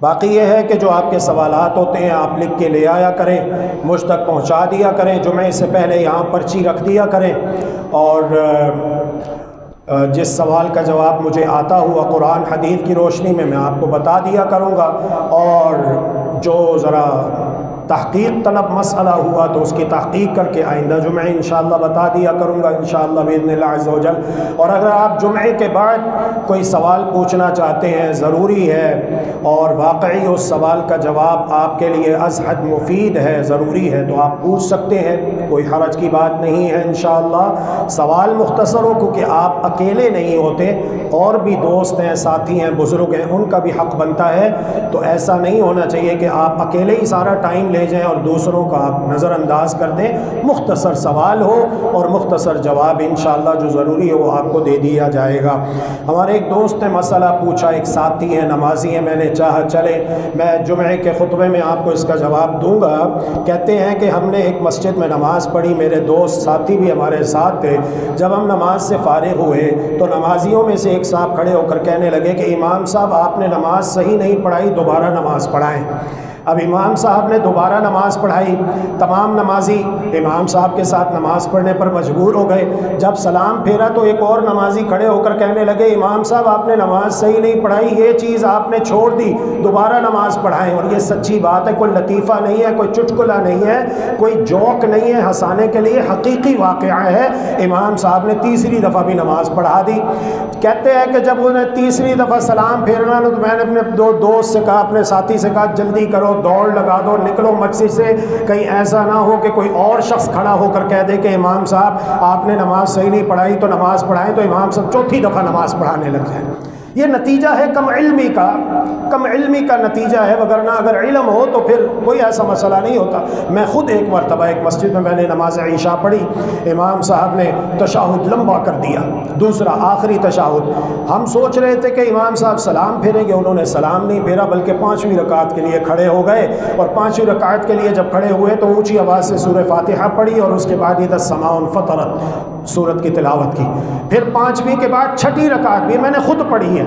باقی یہ ہے کہ جو آپ کے سوالات ہوتے ہیں آپ لکھ کے لے آیا کریں، مجھ تک پہنچا دیا کریں، جمعے سے پہلے یہاں پرچی رکھ دیا کریں، اور جس سوال کا جواب مجھے آتا ہوا قرآن حدیث کی روشنی میں آپ کو بتا دیا کروں گا، اور جو ذرا تحقیق طلب مسئلہ ہوا تو اس کی تحقیق کر کے آئندہ جمعہ انشاءاللہ بتا دیا کروں گا انشاءاللہ بإذن اللہ عز و جل۔ اور اگر آپ جمعے کے بعد کوئی سوال پوچھنا چاہتے ہیں، ضروری ہے اور واقعی اس سوال کا جواب آپ کے لیے از حد مفید ہے، ضروری ہے، تو آپ پوچھ سکتے ہیں، کوئی حرج کی بات نہیں ہے انشاءاللہ۔ سوال مختصر ہو، کیونکہ آپ اکیلے نہیں ہوتے، اور بھی دوست ہیں، ساتھی ہیں، بزرگ ہیں، ان کا بھی حق بنتا ہے، تو ایسا نہیں ہونا چاہیے کہ آپ اکیلے ہی سارا ٹائم لے جائیں اور دوسروں کا آپ نظر انداز کر دیں۔ مختصر سوال ہو اور مختصر جواب انشاءاللہ جو ضروری ہے وہ آپ کو دے دیا جائے گا۔ ہمارے ایک دوست نے مسئلہ پوچھا، ایک ساتھی ہیں، نمازی ہیں، میں نے چاہا چلے میں جمعے کے خطبے میں آپ کو اس کا جواب دوں گا۔ کہتے ہیں کہ ہم نے ایک مسجد میں نماز پڑھی، میرے دوست ساتھی بھی ہمارے ساتھ تھے، جب ہم نماز سے فارغ ہوئے تو نمازیوں میں سے ایک صاحب کھڑے ہو کر کہنے لگے کہ امام صاحب آپ نے نماز صحیح نہیں پڑھائی، دوبارہ نماز پڑھائیں۔ اب امام صاحب نے دوبارہ نماز پڑھائی، تمام نمازی امام صاحب کے ساتھ نماز پڑھنے پر مجبور ہو گئے۔ جب سلام پھیرا تو ایک اور نمازی کھڑے ہو کر کہنے لگے امام صاحب آپ نے نماز صحیح نہیں پڑھائی، یہ چیز آپ نے چھوڑ دی، دوبارہ نماز پڑھائیں۔ اور یہ سچی بات ہے، کوئی لطیفہ نہیں ہے، کوئی چٹکلا نہیں ہے، کوئی جوک نہیں ہے، ہنسانے کے لیے حقیقی واقعہ ہے۔ امام صاحب نے تیسری دفعہ بھی نماز پڑھا دی۔ کہتے ہیں کہ جب انہیں تیسری دفعہ سلام پھیرنا تو میں نے اپنے دو دوست سے کہا، اپنے ساتھی سے کہا جلدی کرو، دوڑ لگا دو، نکلو مسجد سے، کہیں ایسا نہ ہو کہ کوئی اور شخص کھڑا ہو کر کہہ دے کہ امام صاحب آپ نے نماز صحیح نہیں پڑھائی تو نماز پڑھائیں، تو امام صاحب چوتھی دفعہ نماز پڑھانے لگ جائیں۔ یہ نتیجہ ہے کم علمی کا نتیجہ ہے، وگرنہ اگر علم ہو تو پھر کوئی ایسا مسئلہ نہیں ہوتا۔ میں خود ایک مرتبہ ایک مسجد میں نے نماز عشاء پڑھی، امام صاحب نے تشہد لمبا کر دیا، دوسرا آخری تشہد، ہم سوچ رہے تھے کہ امام صاحب سلام پھیریں گے، انہوں نے سلام نہیں پھیرا بلکہ 5ویں رکعت کے لیے کھڑے ہو گئے، اور 5ویں رکعت کے لیے جب کھڑے ہوئے تو اونچی آواز سے سورہ فاتحہ پڑھی، اور اس کے بعد اذا السماء انفطرت سورت کی تلاوت کی۔ پھر 5ویں کے بعد 6ٹھی رکعت بھی میں نے خود پڑھی ہے۔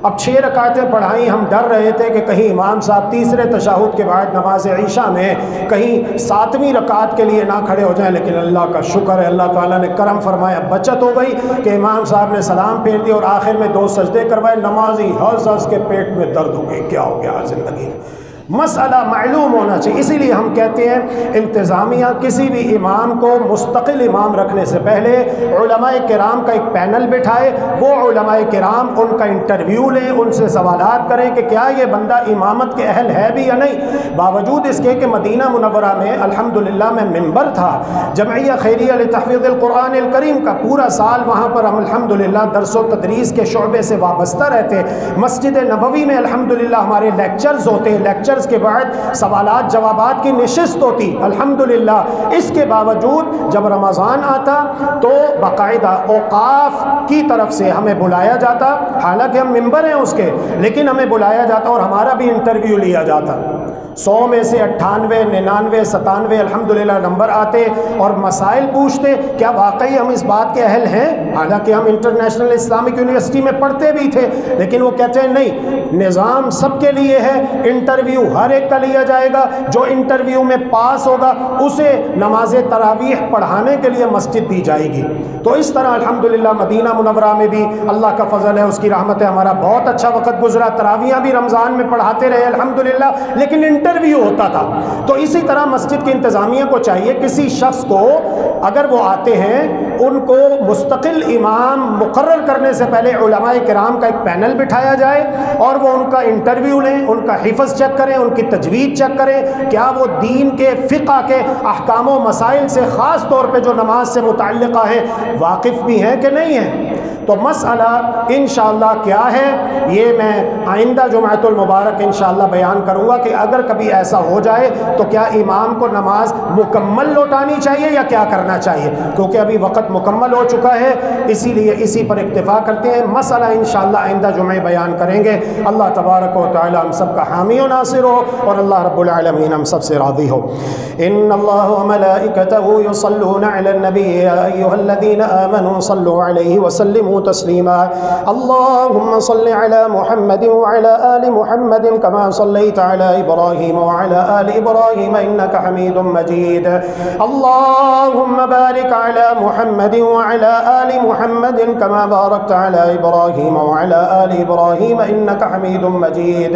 اب 6 رکعتیں پڑھائیں، ہم ڈر رہے تھے کہ کہیں امام صاحب تیسرے تشہد کے بعد نماز عشاء میں کہیں 7ویں رکعت کے لیے نہ کھڑے ہو جائیں، لیکن اللہ کا شکر ہے، اللہ تعالیٰ نے کرم فرمایا، بچت ہو گئی کہ امام صاحب نے سلام پھیر دی اور آخر میں 2 سجدے کروائے۔ نمازی ہنس ہنس کے پیٹ میں درد ہو گئی، کیا ہو گیا زندگی میں۔ مسئلہ معلوم ہونا چاہیے، اسی لیے ہم کہتے ہیں انتظامیہ کسی بھی امام کو مستقل امام رکھنے سے پہلے علماء کرام کا ایک پینل بٹھائے، وہ علماء کرام ان کا انٹرویو لیں، ان سے سوالات کریں کہ کیا یہ بندہ امامت کے اہل ہے بھی یا نہیں۔ باوجود اس کے کہ مدینہ منورہ میں الحمدللہ میں ممبر تھا جمعیہ خیریہ لتحفیظ القرآن الکریم کا، پورا سال وہاں پر ہم الحمدللہ درس و تدریس کے شعبے سے وابستہ رہتے۔ مسجد نبوی میں الحمدللہ ہمارے لیکچرز ہوتے، لیکچر کے بعد سوالات جوابات کی نشست ہوتی الحمدللہ۔ اس کے باوجود جب رمضان آتا تو باقاعدہ اوقاف کی طرف سے ہمیں بلایا جاتا، حالانکہ ہم ممبر ہیں اس کے، لیکن ہمیں بلایا جاتا اور ہمارا بھی انٹرویو لیا جاتا۔ 100 میں سے 98 99 97 الحمدللہ نمبر آتے اور مسائل پوچھتے، کیا واقعی ہم اس بات کے اہل ہیں؟ حالانکہ ہم انٹرنیشنل اسلامک یونیورسٹی میں پڑھتے بھی تھے، لیکن وہ کہتے ہیں نہیں، نظام سب کے لیے ہے، انٹرویو ہر ایک کا لیا جائے گا، جو انٹرویو میں پاس ہوگا اسے نماز تراویح پڑھانے کے لیے مسجد دی جائے گی۔ تو اس طرح الحمدللہ مدینہ منورہ میں بھی اللہ کا فضل ہے، اس کی رحمت ہے، ہمارا بہت اچھا وقت گزرا، تراویحاں بھی رمضان میں پڑھاتے رہے الحمدللہ، لیکن انٹرویو ہوتا تھا۔ تو اسی طرح مسجد کی انتظامیہ کو چاہیے کسی شخص کو اگر وہ آتے ہیں ان کو مستقل امام مقرر کرنے سے پہلے علماء کرام کا ایک پینل بٹھایا جائے اور وہ ان کا انٹرویو لیں، ان کا حفظ چیک کریں، ان کی تجوید چیک کریں، کیا وہ دین کے فقہ کے احکام و مسائل سے خاص طور پہ جو نماز سے متعلقہ ہیں واقف بھی ہیں کہ نہیں ہیں۔ تو مسئلہ انشاءاللہ کیا ہے یہ میں آئندہ جمعۃ المبارک انشاءاللہ بیان کروں گا کہ اگر کبھی ایسا ہو جائے تو کیا امام کو نماز مکمل لوٹانی چاہیے یا کیا کرنا چاہیے، کیونکہ ابھی وقت مکمل ہو چکا ہے، اسی لیے اسی پر اکتفا کرتے ہیں۔ مسئلہ انشاءاللہ آئندہ جمعہ بیان کریں گے۔ اللہ تبارک و تعالی ہم سب کا حامی و ناصر ہو اور اللہ رب العالمین ہم سب سے راضی ہو۔ ان اللہ وملائکتہ یصلون علی النبی یا ایھا الذین آمنوا صلوا علیہ وسلموا تسلیما۔ اللهم صل على محمد وعلى آل محمد كما صليت على إبراهيم وعلى آل إبراهيم إنك حميد مجيد۔ اللهم بارك على محمد وعلى آل محمد كما باركت على إبراهيم وعلى آل إبراهيم إنك حميد مجيد۔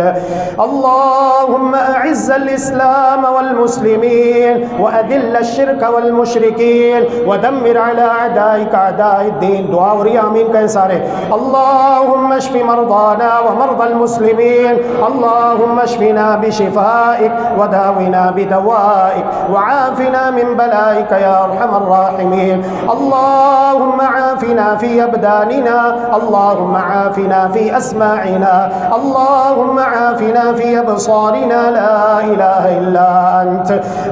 اللهم أعز الإسلام والمسلمين وأذل الشرك والمشركين ودمر على أعدائك أعداء الدين۔ دعا اور آمین کہیں سارے۔ اللهم اشف مرضانا ومرضى المسلمين، اللهم اشفنا بشفائك وداونا بدوائك وعافنا من بلائك يا ارحم الراحمين۔ اللهم عافنا في ابداننا، اللهم عافنا في اسماعنا، اللهم عافنا في ابصارنا، لا اله الا انت۔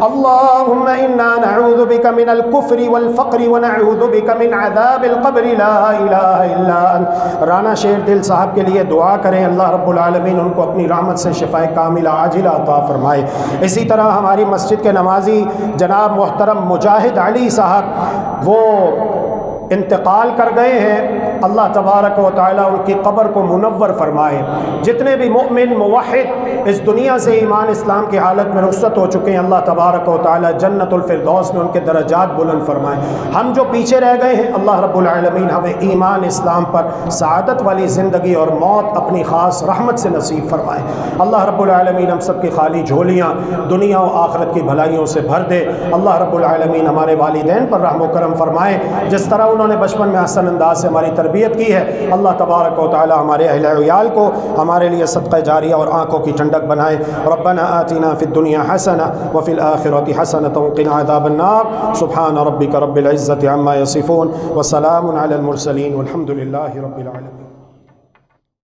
اللهم انا نعوذ بك من الكفر والفقر ونعوذ بك من عذاب القبر، لا الہ الا انت۔ رانا شیر دل صاحب کے لیے دعا کریں، اللہ رب العالمین ان کو اپنی رحمت سے شفائے کاملہ عاجلہ عطا فرمائے۔ اسی طرح ہماری مسجد کے نمازی جناب محترم مجاہد علی صاحب وہ انتقال کر گئے ہیں، اللہ تبارک و تعالیٰ ان کی قبر کو منور فرمائے۔ جتنے بھی مؤمن موحد اس دنیا سے ایمان اسلام کی حالت میں رخصت ہو چکے ہیں، اللہ تبارک و تعالیٰ جنت الفردوس میں ان کے درجات بلند فرمائے۔ ہم جو پیچھے رہ گئے ہیں، اللہ رب العالمین ہمیں ایمان اسلام پر سعادت والی زندگی اور موت اپنی خاص رحمت سے نصیب فرمائے۔ اللہ رب العالمین ہم سب کی خالی جھولیاں دنیا و آخرت کی بھلائیوں سے بھر دے۔ اللہ رب العالمین ہمارے والدین پر رحم و کرم فرمائے، جس طرح انہوں نے بچپن میں احسن انداز سے ہماری تربیت کی ہے، اللہ تبارک و تعالی ہمارے اہل عیال کو ہمارے لیے صدقہ جاریہ اور آنکھوں کی ٹھنڈک بنائے۔ ربنا آتنا فی الدنیا حسنہ وفی الآخرۃ حسنۃ وقنا عذاب النار۔ سبحان ربک رب العزۃ عما یصفون وسلام علی المرسلین والحمد للہ رب العالمین۔